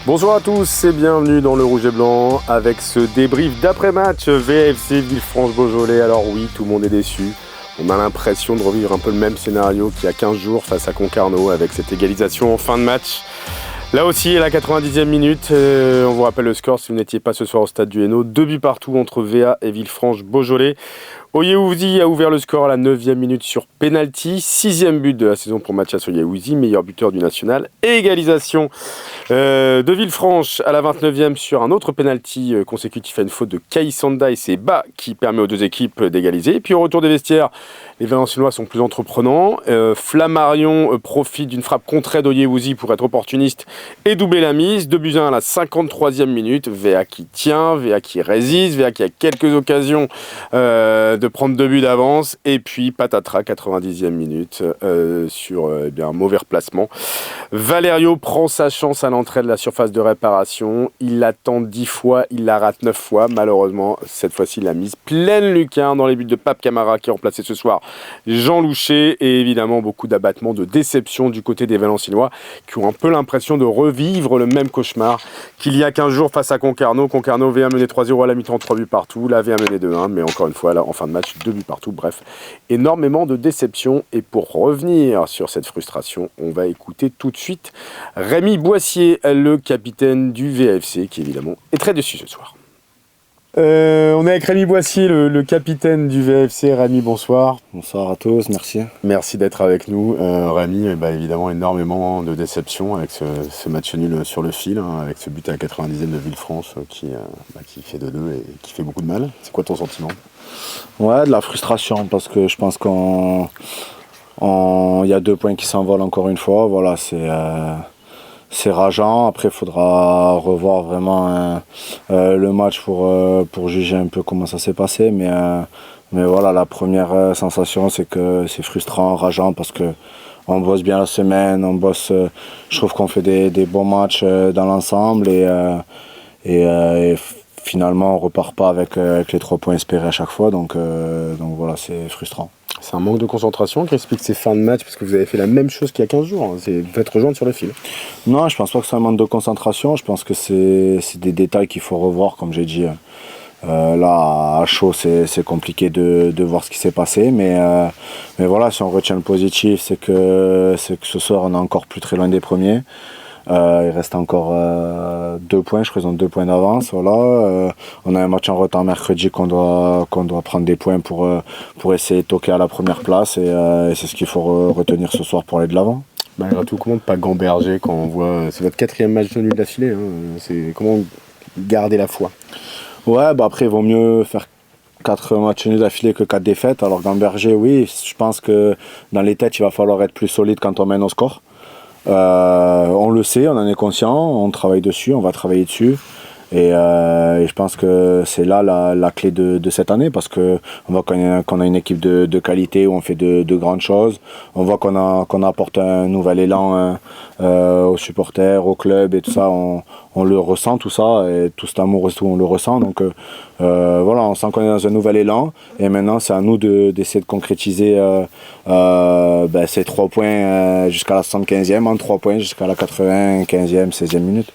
Bonjour à tous et bienvenue dans le Rouge et Blanc avec ce débrief d'après-match VFC Villefranche-Beaujolais. Alors oui, tout le monde est déçu. On a l'impression de revivre un peu le même scénario qu'il y a 15 jours face à Concarneau avec cette égalisation en fin de match. Là aussi, à la 90e minute, on vous rappelle le score si vous n'étiez pas ce soir au stade du Hainaut. 2 buts partout entre VA et Villefranche-Beaujolais. Oyewuzi a ouvert le score à la 9e minute sur penalty. 6e but de la saison pour Mathias Oyewuzi, meilleur buteur du national. Et égalisation de Villefranche à la 29e sur un autre penalty consécutif à une faute de Kaïsanda et c'est Bas qui permet aux deux équipes d'égaliser. Et puis au retour des vestiaires, les Valenciennois sont plus entreprenants. Flammarion profite d'une frappe contrée d'Oyewuzi pour être opportuniste et doubler la mise. 2-1 à la 53e minute. VA qui tient, VA qui résiste, VA qui a quelques occasions de prendre 2 buts d'avance. Et puis patatras, 90e minute sur un mauvais replacement. Valerio prend sa chance à l'entrée de la surface de réparation. Il la tente 10 fois, il la rate 9 fois. Malheureusement, cette fois-ci, il a mise pleine lucarne dans les buts de Pape Camara qui est remplacé ce soir Jean Loucher. Et évidemment, beaucoup d'abattements, de déception du côté des Valenciennois qui ont un peu l'impression de revivre le même cauchemar qu'il y a 15 jours face à Concarneau. Concarneau VA mené 3-0 à la mi-temps, 3 buts partout. La VA mené 2-1, mais encore une fois, là, en fin de match, 2 buts partout. Bref, énormément de déception. Et pour revenir sur cette frustration, on va écouter tout de suite Rémi Boissier, le capitaine du VFC, qui évidemment est très déçu ce soir. On est avec Rémi Boissier, le capitaine du VFC. Rémi, bonsoir. Bonsoir à tous, merci. Merci d'être avec nous. Rémi, évidemment, énormément de déception avec ce match nul sur le fil, avec ce but à la 90e de Villefranche qui fait 2-2 et qui fait beaucoup de mal. C'est quoi ton sentiment ? Ouais, de la frustration, parce que je pense qu'il y a 2 points qui s'envolent encore une fois. Voilà, c'est rageant. Après, il faudra revoir vraiment le match pour juger un peu comment ça s'est passé. Mais voilà, la première sensation, c'est que c'est frustrant, rageant, parce que on bosse bien la semaine, je trouve qu'on fait des bons matchs dans l'ensemble et finalement on repart pas avec les 3 points espérés à chaque fois. Donc voilà, c'est frustrant. C'est un manque de concentration qui explique ces fins de match, parce que vous avez fait la même chose qu'il y a 15 jours. Vous faites rejoindre sur le fil. Non, je pense pas que c'est un manque de concentration. Je pense que c'est des détails qu'il faut revoir, comme j'ai dit. Là, à chaud, c'est compliqué de voir ce qui s'est passé. Mais voilà, si on retient le positif, c'est que ce soir, on est encore plus très loin des premiers. Il reste encore 2 points, je présente 2 points d'avance. Voilà. On a un match en retard mercredi qu'on doit prendre des points pour essayer de toquer à la première place et c'est ce qu'il faut retenir ce soir pour aller de l'avant. Malgré tout, comment ne pas gamberger quand on voit... C'est votre 4e match nul d'affilée. C'est comment garder la foi ? Ouais, après, il vaut mieux faire 4 matchs nuls d'affilée que 4 défaites. Alors gamberger, oui, je pense que dans les têtes, il va falloir être plus solide quand on mène au score. On le sait, on en est conscient, on travaille dessus, on va travailler dessus et je pense que c'est là la clé de cette année, parce que on voit qu'on a une équipe de qualité où on fait de grandes choses, on voit qu'on apporte un nouvel élan aux supporters, au club et tout ça, on le ressent tout ça, et tout cet amour et tout, on le ressent, donc voilà, on sent qu'on est dans un nouvel élan et maintenant c'est à nous d'essayer de concrétiser ces 3 points jusqu'à la 75e, en 3 points jusqu'à la 95e, 16e minute.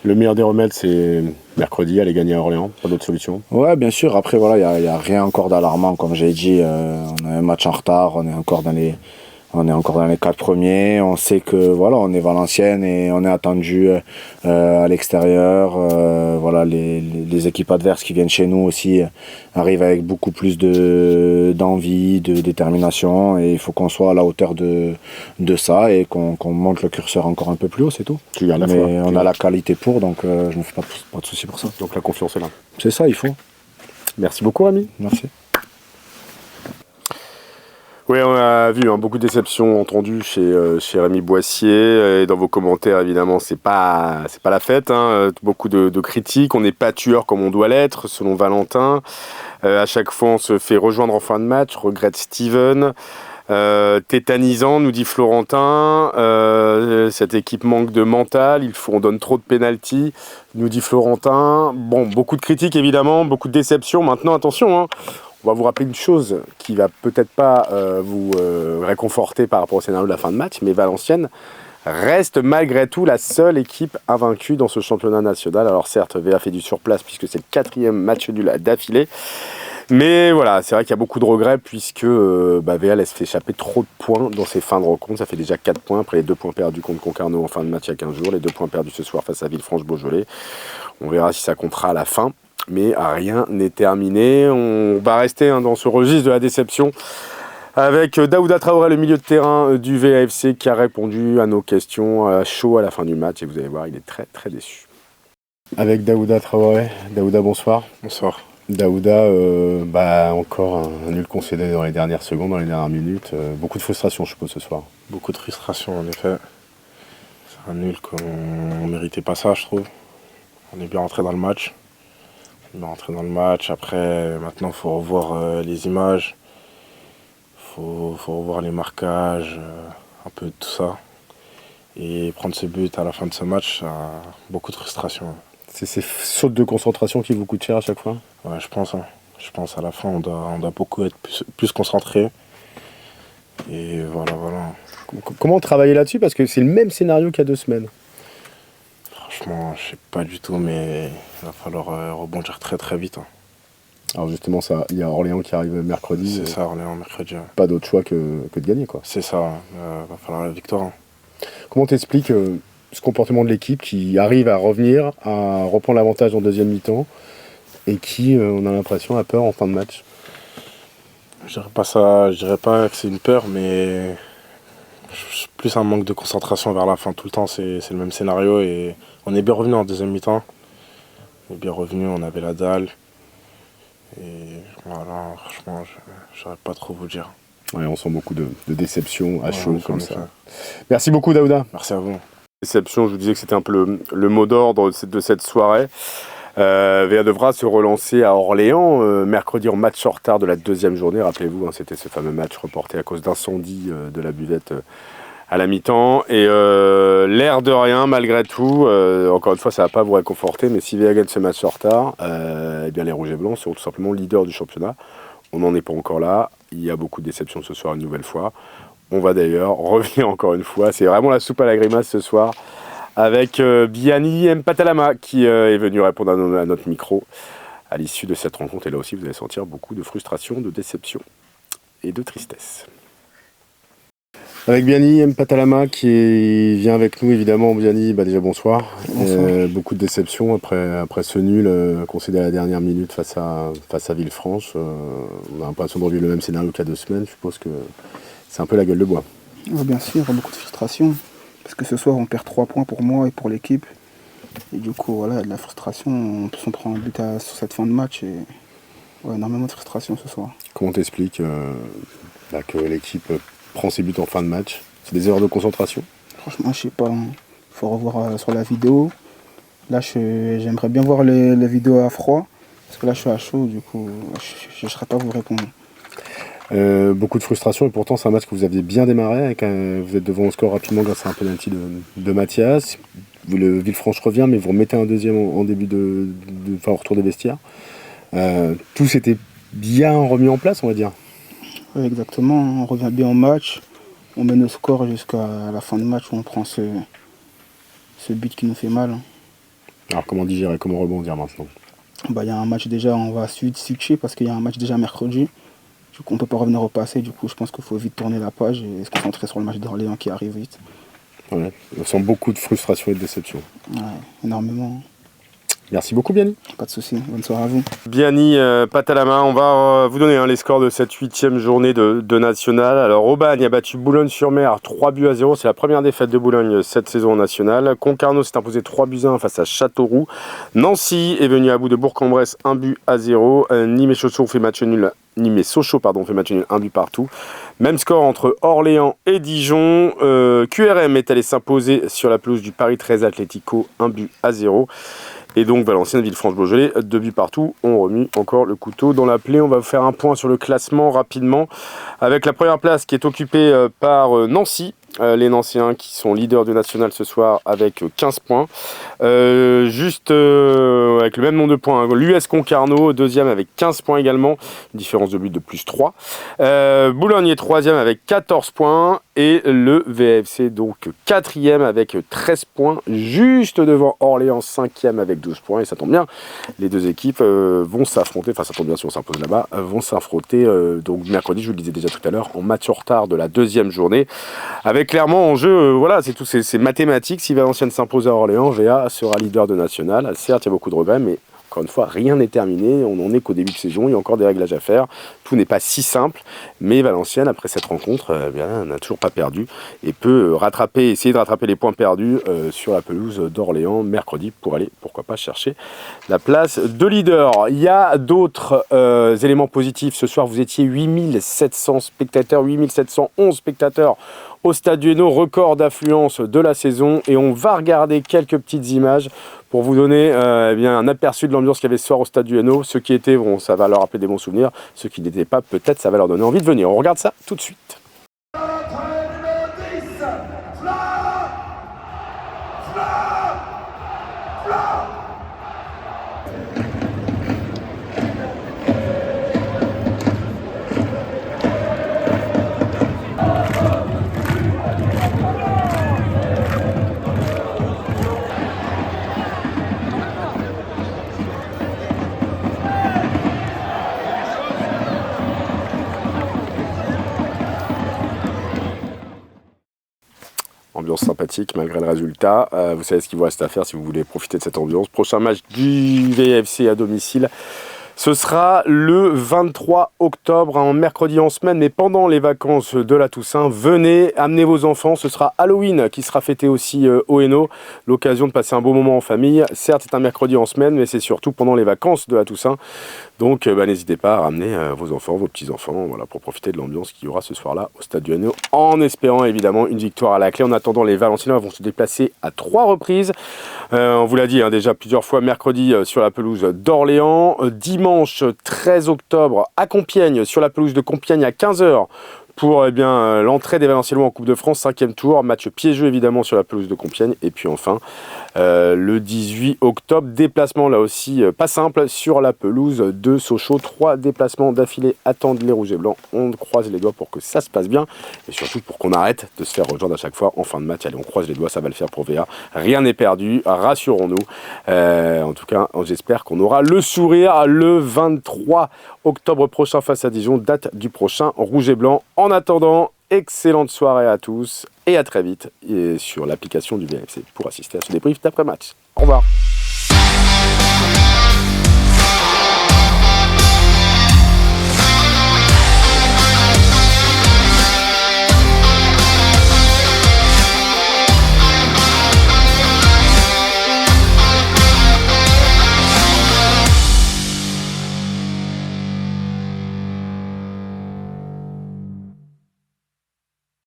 Le meilleur des remèdes, c'est mercredi, aller gagner à Orléans, pas d'autre solution. Ouais, bien sûr, après voilà, il y a rien encore d'alarmant, comme j'ai dit, on a un match en retard, on est encore dans les 4 premiers, on sait que voilà, on est Valenciennes et on est attendu à l'extérieur. Voilà, les équipes adverses qui viennent chez nous aussi arrivent avec beaucoup plus d'envie, de détermination, et il faut qu'on soit à la hauteur de ça et qu'on monte le curseur encore un peu plus haut, c'est tout. Tu gardes la foi. Mais on a la qualité pour, donc je ne me fais pas de soucis pour ça. Donc la confiance est là. C'est ça, il faut. Merci beaucoup, Rémi. Merci. Oui, on a vu beaucoup de déceptions entendues chez Rémi Boissier. Et dans vos commentaires, évidemment, c'est pas la fête. Beaucoup de critiques. On n'est pas tueur comme on doit l'être, selon Valentin. À chaque fois, on se fait rejoindre en fin de match, regrette Steven. Tétanisant, nous dit Florentin. Cette équipe manque de mental. On donne trop de pénaltys, nous dit Florentin. Bon, beaucoup de critiques, évidemment, beaucoup de déceptions. Maintenant, attention, on va vous rappeler une chose qui va peut-être pas vous réconforter par rapport au scénario de la fin de match, mais Valenciennes reste malgré tout la seule équipe invaincue dans ce championnat national. Alors certes, VA fait du surplace puisque c'est le 4e match nul d'affilée. Mais voilà, c'est vrai qu'il y a beaucoup de regrets puisque VA laisse échapper trop de points dans ses fins de rencontre. Ça fait déjà 4 points après les 2 points perdus contre Concarneau en fin de match il y a 15 jours, les 2 points perdus ce soir face à Villefranche-Beaujolais. On verra si ça comptera à la fin, mais rien n'est terminé. On va rester dans ce registre de la déception avec Daouda Traoré, le milieu de terrain du VAFC, qui a répondu à nos questions à chaud à la fin du match. Et vous allez voir, il est très très déçu. Avec Daouda Traoré. Daouda, bonsoir. Bonsoir. Daouda, encore un nul concédé dans les dernières secondes, dans les dernières minutes. Beaucoup de frustration, je suppose, ce soir. Beaucoup de frustration, en effet. C'est un nul qu'on ne méritait pas ça, je trouve. On est bien rentré dans le match. Après, maintenant, il faut revoir les images. Faut revoir les marquages, un peu de tout ça. Et prendre ce but à la fin de ce match, ça a beaucoup de frustration. C'est ces sautes de concentration qui vous coûtent cher à chaque fois? Ouais, je pense. Je pense à la fin, on doit beaucoup être plus concentré. Et voilà. Comment travailler là-dessus? Parce que c'est le même scénario qu'il y a 2 semaines. Franchement, je sais pas du tout, mais il va falloir rebondir très très vite. Alors justement, il y a Orléans qui arrive mercredi. C'est ça, Orléans mercredi. Ouais. Pas d'autre choix que de gagner, quoi. C'est ça, va falloir la victoire. Comment t'expliques ce comportement de l'équipe qui arrive à revenir, à reprendre l'avantage en deuxième mi-temps et qui, on a l'impression, a peur en fin de match? Je dirais pas que c'est une peur, mais plus un manque de concentration vers la fin. Tout le temps, c'est le même scénario et on est bien revenu en deuxième mi-temps. On avait la dalle. Et voilà, franchement, je saurais pas trop vous dire. Ouais, on sent beaucoup de déception à chaud comme ça. Merci beaucoup, Daouda. Merci à vous. Déception, je vous disais que c'était un peu le mot d'ordre de cette soirée. VA devra se relancer à Orléans mercredi en match en retard de la 2e journée. Rappelez-vous, c'était ce fameux match reporté à cause d'incendie de la buvette à la mi-temps. Et l'air de rien, malgré tout, encore une fois, ça ne va pas vous réconforter, mais si VA gagne ce match en retard, bien les Rouges et Blancs seront tout simplement leaders du championnat. On n'en est pas encore là. Il y a beaucoup de déceptions ce soir une nouvelle fois. On va d'ailleurs revenir encore une fois. C'est vraiment la soupe à la grimace ce soir avec Biani Mpatalama qui est venu répondre à notre micro à l'issue de cette rencontre. Et là aussi, vous allez sentir beaucoup de frustration, de déception et de tristesse. Avec Biani Mpatalama qui vient avec nous, évidemment. Biani, déjà bonsoir. Beaucoup de déception après ce nul concédé à la dernière minute face à Villefranche. On a l'impression de revivre le même scénario qu'il y a 2 semaines. Je suppose que c'est un peu la gueule de bois. Oui, bien sûr, beaucoup de frustration. Parce que ce soir, on perd 3 points pour moi et pour l'équipe. Et du coup, voilà, de la frustration. En plus, on prend un but sur cette fin de match. Et énormément de frustration ce soir. Comment t'expliques que l'équipe prend ses buts en fin de match? C'est des erreurs de concentration? Franchement, je sais pas. Il faut revoir sur la vidéo. Là, j'aimerais bien voir les vidéos à froid. Parce que là, je suis à chaud. Du coup, je ne saurais pas vous répondre. Beaucoup de frustration et pourtant c'est un match que vous aviez bien démarré. Vous êtes devant au score rapidement grâce à un penalty de Mathias. Le Villefranche revient, mais vous remettez un deuxième en début au retour des vestiaires. Tout s'était bien remis en place, on va dire. Oui, exactement. On revient bien au match. On mène au score jusqu'à la fin du match où on prend ce but qui nous fait mal. Alors comment digérer, comment rebondir maintenant? Il y a un match déjà, on va switcher parce qu'il y a un match déjà mercredi. Du coup, on ne peut pas revenir au passé. Du coup, je pense qu'il faut vite tourner la page et se concentrer sur le match d'Orléans qui arrive vite. Ouais, on sent beaucoup de frustration et de déception. Ouais, énormément. Merci beaucoup, Biani. Pas de souci. Bonne soirée à vous. Biani Mpatalama, on va vous donner les scores de cette 8e journée de National. Alors, Aubagne a battu Boulogne-sur-Mer 3-0. C'est la première défaite de Boulogne cette saison en National. Concarneau s'est imposé 3-1 face à Châteauroux. Nancy est venu à bout de Bourg-en-Bresse 1-0. Nîmes-Sochaux fait match nul. Fait match nul 1 but partout. Même score entre Orléans et Dijon. QRM est allé s'imposer sur la pelouse du Paris 13 Atlético 1-0. Et donc Valenciennes, Villefranche-Beaujolais, 2 buts partout, ont remis encore le couteau dans la plaie. On va faire un point sur le classement rapidement, avec la première place qui est occupée par Nancy, les Nancéens qui sont leaders du national ce soir avec 15 points. Juste avec le même nombre de points, l'US Concarneau, deuxième avec 15 points également, différence de but de plus 3. Boulogne est troisième avec 14 points et le VFC donc quatrième avec 13 points, juste devant Orléans, cinquième avec 12 points. Et ça tombe bien, les deux équipes vont s'affronter, enfin ça tombe bien si on s'impose là-bas, vont s'affronter donc mercredi, je vous le disais déjà tout à l'heure, en match en retard de la deuxième journée, avec clairement en jeu, voilà, c'est tout, c'est mathématique. Si Valenciennes s'impose à Orléans, VA sera leader de national. Certes, il y a beaucoup de regrets, mais encore une fois, rien n'est terminé, on n'en est qu'au début de saison, il y a encore des réglages à faire, tout n'est pas si simple, mais Valenciennes, après cette rencontre, n'a toujours pas perdu et peut essayer de rattraper les points perdus sur la pelouse d'Orléans mercredi pour aller, pourquoi pas, chercher la place de leader. Il y a d'autres éléments positifs. Ce soir, vous étiez 8700 spectateurs, 8711 spectateurs au Stade du Hainaut, record d'affluence de la saison, et on va regarder quelques petites images pour vous donner un aperçu de l'ambiance qu'il y avait ce soir au Stade du Hainaut. Ceux qui étaient, bon, ça va leur rappeler des bons souvenirs. Ceux qui n'étaient pas, peut-être ça va leur donner envie de venir. On regarde ça tout de suite. Ambiance sympathique malgré le résultat. Vous savez ce qu'il vous reste à faire si vous voulez profiter de cette ambiance. Prochain match du VFC à domicile, ce sera le 23 octobre, en mercredi en semaine, mais pendant les vacances de la Toussaint. Venez, amenez vos enfants, ce sera Halloween qui sera fêté aussi au Hainaut. L'occasion de passer un beau moment en famille. Certes, c'est un mercredi en semaine, mais c'est surtout pendant les vacances de la Toussaint. Donc n'hésitez pas à ramener vos enfants, vos petits-enfants, voilà, pour profiter de l'ambiance qu'il y aura ce soir-là au Stade du Hainaut, en espérant évidemment une victoire à la clé. En attendant, les Valenciennois vont se déplacer à 3 reprises. On vous l'a dit déjà plusieurs fois, mercredi sur la pelouse d'Orléans, dimanche 13 octobre à Compiègne, sur la pelouse de Compiègne à 15h. Pour l'entrée des Valenciennois en Coupe de France, 5e tour, match piégeux évidemment sur la pelouse de Compiègne. Et puis enfin, le 18 octobre, déplacement là aussi pas simple sur la pelouse de Sochaux. 3 déplacements d'affilée attendent les Rouges et Blancs. On croise les doigts pour que ça se passe bien et surtout pour qu'on arrête de se faire rejoindre à chaque fois en fin de match. Allez, on croise les doigts, ça va le faire pour VA. Rien n'est perdu, rassurons-nous. En tout cas, j'espère qu'on aura le sourire le 23 octobre prochain face à Dijon, date du prochain Rouge et Blanc. En attendant, excellente soirée à tous et à très vite sur l'application du VFC pour assister à ce débrief d'après-match. Au revoir.